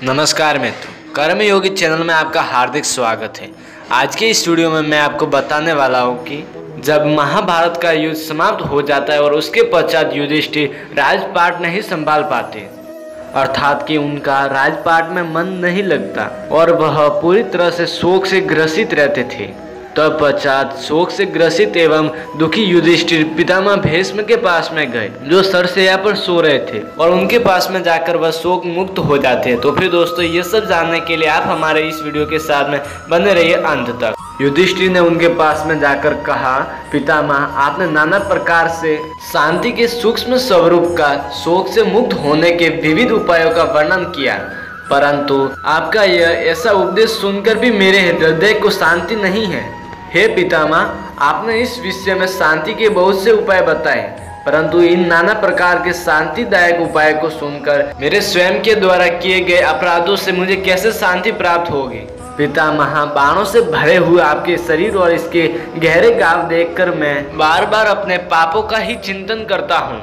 नमस्कार मित्रों, कर्मयोगी चैनल में आपका हार्दिक स्वागत है। आज के इस वीडियो में मैं आपको बताने वाला हूँ कि जब महाभारत का युद्ध समाप्त हो जाता है और उसके पश्चात युधिष्ठिर राजपाट नहीं संभाल पाते, अर्थात कि उनका राजपाट में मन नहीं लगता और वह पूरी तरह से शोक से ग्रसित रहते थे। तब पश्चात शोक से ग्रसित एवं दुखी युधिष्ठिर पितामह भीष्म के पास में गए, जो सरसैया पर सो रहे थे, और उनके पास में जाकर वह शोक मुक्त हो जाते हैं। तो फिर दोस्तों, ये सब जानने के लिए आप हमारे इस वीडियो के साथ में बने रहिए अंत तक। युधिष्ठिर ने उनके पास में जाकर कहा, पितामह, आपने नाना प्रकार से शांति के सूक्ष्म स्वरूप का शोक से मुक्त होने के विविध उपायों का वर्णन किया, परंतु आपका यह ऐसा उपदेश सुनकर भी मेरे हृदय को शांति नहीं है। हे पितामह, आपने इस विषय में शांति के बहुत से उपाय बताए, परंतु इन नाना प्रकार के शांतिदायक उपाय को सुनकर मेरे स्वयं के द्वारा किए गए अपराधों से मुझे कैसे शांति प्राप्त होगी। पितामह, बाणों से भरे हुए आपके शरीर और इसके गहरे घाव देखकर मैं बार बार अपने पापों का ही चिंतन करता हूँ,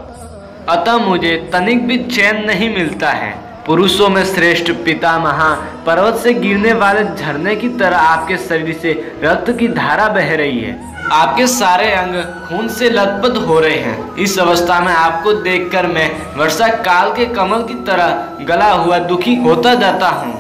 अतः मुझे तनिक भी चैन नहीं मिलता है। पुरुषों में श्रेष्ठ पितामह, पर्वत से गिरने वाले झरने की तरह आपके शरीर से रक्त की धारा बह रही है। आपके सारे अंग खून से लथपथ हो रहे हैं। इस अवस्था में आपको देखकर मैं वर्षा काल के कमल की तरह गला हुआ दुखी होता जाता हूँ।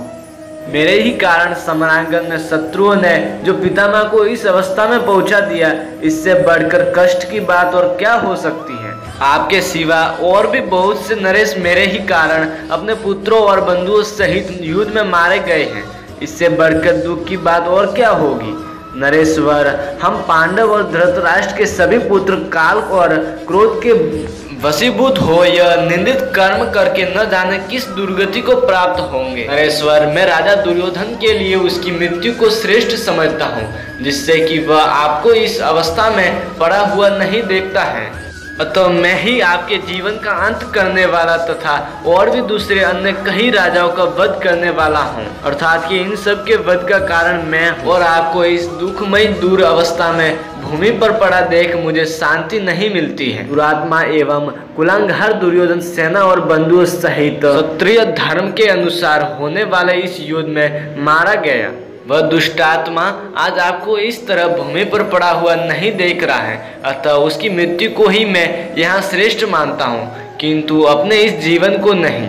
मेरे ही कारण समरांगन में शत्रुओं ने जो पितामह को इस अवस्था में पहुंचा दिया, इससे बढ़कर कष्ट की बात और क्या हो सकती है। आपके सिवा और भी बहुत से नरेश मेरे ही कारण अपने पुत्रों और बंधुओं सहित युद्ध में मारे गए हैं। इससे बढ़कर दुख की बात और क्या होगी। नरेश्वर, हम पांडव और धृतराष्ट्र के सभी पुत्र काल और क्रोध के वशीभूत हो यह निंदित कर्म करके न जाने किस दुर्गति को प्राप्त होंगे। नरेश्वर, मैं राजा दुर्योधन के लिए उसकी मृत्यु को श्रेष्ठ समझता हूँ, जिससे कि वह आपको इस अवस्था में पड़ा हुआ नहीं देखता है। अतः मैं ही आपके जीवन का अंत करने वाला तथा और भी दूसरे अन्य कई राजाओं का वध करने वाला हूँ, अर्थात कि इन सब के वध का कारण मैं और आपको इस दुखमयी दूर अवस्था में भूमि पर पड़ा देख मुझे शांति नहीं मिलती है। दुरात्मा एवं कुलांगार दुर्योधन सेना और बंधुओं सहित क्षत्रिय धर्म के अनुसार होने वाले इस युद्ध में मारा गया। वह दुष्टात्मा आज आपको इस तरह भूमि पर पड़ा हुआ नहीं देख रहा है, अतः उसकी मृत्यु को ही मैं यहाँ श्रेष्ठ मानता हूँ, किंतु अपने इस जीवन को नहीं।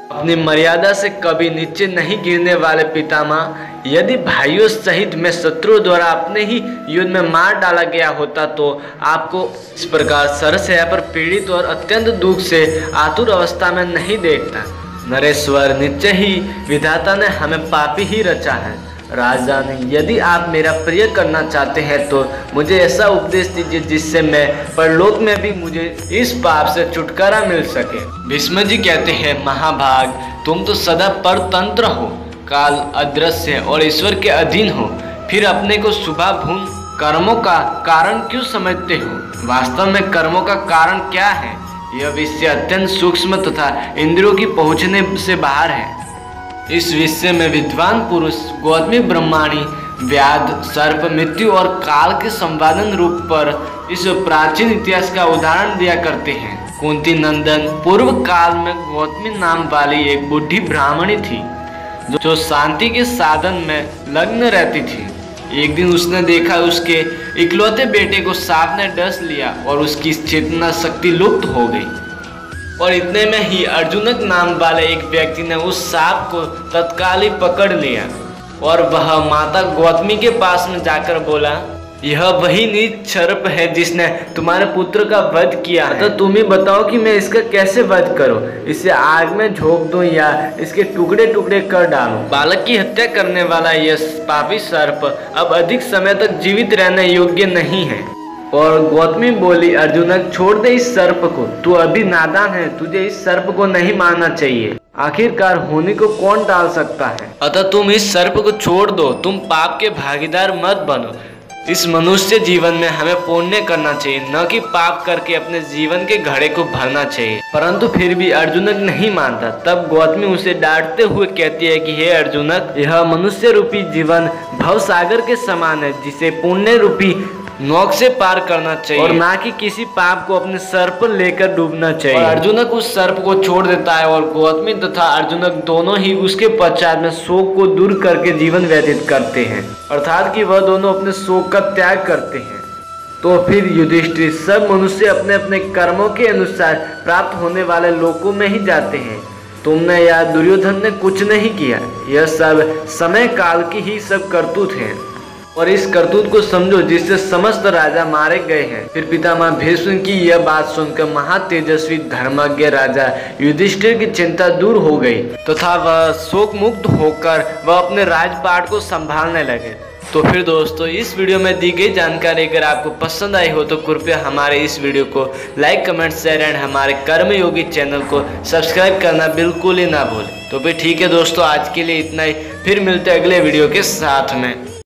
अपनी मर्यादा से कभी नीचे नहीं गिरने वाले पितामह, यदि भाइयों सहित मैं शत्रुओं द्वारा अपने ही युद्ध में मार डाला गया होता तो आपको इस प्रकार सरसैया पर पीड़ित और अत्यंत दुख से आतुर अवस्था में नहीं देखता। नरेश्वर, निश्चय ही विधाता ने हमें पापी ही रचा है। राजन, यदि आप मेरा प्रिय करना चाहते हैं तो मुझे ऐसा उपदेश दीजिए जिससे मैं परलोक में भी मुझे इस पाप से छुटकारा मिल सके। भीष्म जी कहते हैं, महाभाग, तुम तो सदा परतंत्र हो, काल अदृश्य और ईश्वर के अधीन हो, फिर अपने को शुभाभूम कर्मों का कारण क्यों समझते हो। वास्तव में कर्मों का कारण क्या है, यह विषय अत्यंत सूक्ष्म तथा इंद्रियों की पहुँचने से बाहर है। इस विषय में विद्वान पुरुष गौतमी ब्रह्माणी व्याध सर्प मृत्यु और काल के संवादन रूप पर इस प्राचीन इतिहास का उदाहरण दिया करते हैं। कुंती नंदन पूर्व काल में गौतमी नाम वाली एक बुढ़ी ब्राह्मणी थी, जो शांति के साधन में लग्न रहती थी। एक दिन उसने देखा उसके इकलौते बेटे को सांप ने डस लिया और उसकी चेतना शक्ति लुप्त हो गई। और इतने में ही अर्जुनक नाम वाले एक व्यक्ति ने उस सांप को तत्काल ही पकड़ लिया और वह माता गौतमी के पास में जाकर बोला, यह वही नीच सर्प है जिसने तुम्हारे पुत्र का वध किया है। तो तुम ही बताओ कि मैं इसका कैसे वध करूं, इसे आग में झोंक दूं या इसके टुकड़े टुकड़े कर डालूं। बालक की हत्या करने वाला यह पापी सर्प अब अधिक समय तक जीवित रहने योग्य नहीं है। और गौतमी बोली, अर्जुनक, छोड़ दे इस सर्प को, तू अभी नादान है, तुझे इस सर्प को नहीं मारना चाहिए। आखिरकार होनी को कौन टाल सकता है, अतः तुम इस सर्प को छोड़ दो, तुम पाप के भागीदार मत बनो। इस मनुष्य जीवन में हमें पुण्य करना चाहिए, न कि पाप करके अपने जीवन के घड़े को भरना चाहिए। परंतु फिर भी अर्जुनक नहीं मानता। तब गौतमी उसे डांटते हुए कहती है कि हे अर्जुनक, यह मनुष्य रूपी जीवन भवसागर के समान है, जिसे पुण्य रूपी नोक से पार करना चाहिए और ना कि किसी पाप को अपने सर पर लेकर डूबना चाहिए। और अर्जुनक उस सर्प को छोड़ देता है और गौतमी तथा अर्जुनक दोनों ही उसके पश्चात में शोक को दूर करके जीवन व्यतीत करते हैं, अर्थात कि वह दोनों अपने शोक का त्याग करते हैं। तो फिर युधिष्ठिर, सब मनुष्य अपने अपने कर्मों के अनुसार प्राप्त होने वाले लोकों में ही जाते हैं। तुमने या दुर्योधन ने कुछ नहीं किया, यह सब समय काल की ही सब करतूत है और इस करतूत को समझो जिससे समस्त राजा मारे गए हैं। फिर पितामह भीष्म की यह बात सुनकर महातेजस्वी धर्मज्ञ राजा युधिष्ठिर की चिंता दूर हो गई तथा वह शोक मुक्त होकर वह अपने राजपाट को संभालने लगे। तो फिर दोस्तों, इस वीडियो में दी गई जानकारी अगर आपको पसंद आई हो तो कृपया हमारे इस वीडियो को लाइक, कमेंट, शेयर एंड हमारे कर्मयोगी चैनल को सब्सक्राइब करना बिल्कुल ही ना भूलें। तो फिर ठीक है दोस्तों, आज के लिए इतना ही। फिर मिलते हैं अगले वीडियो के साथ में।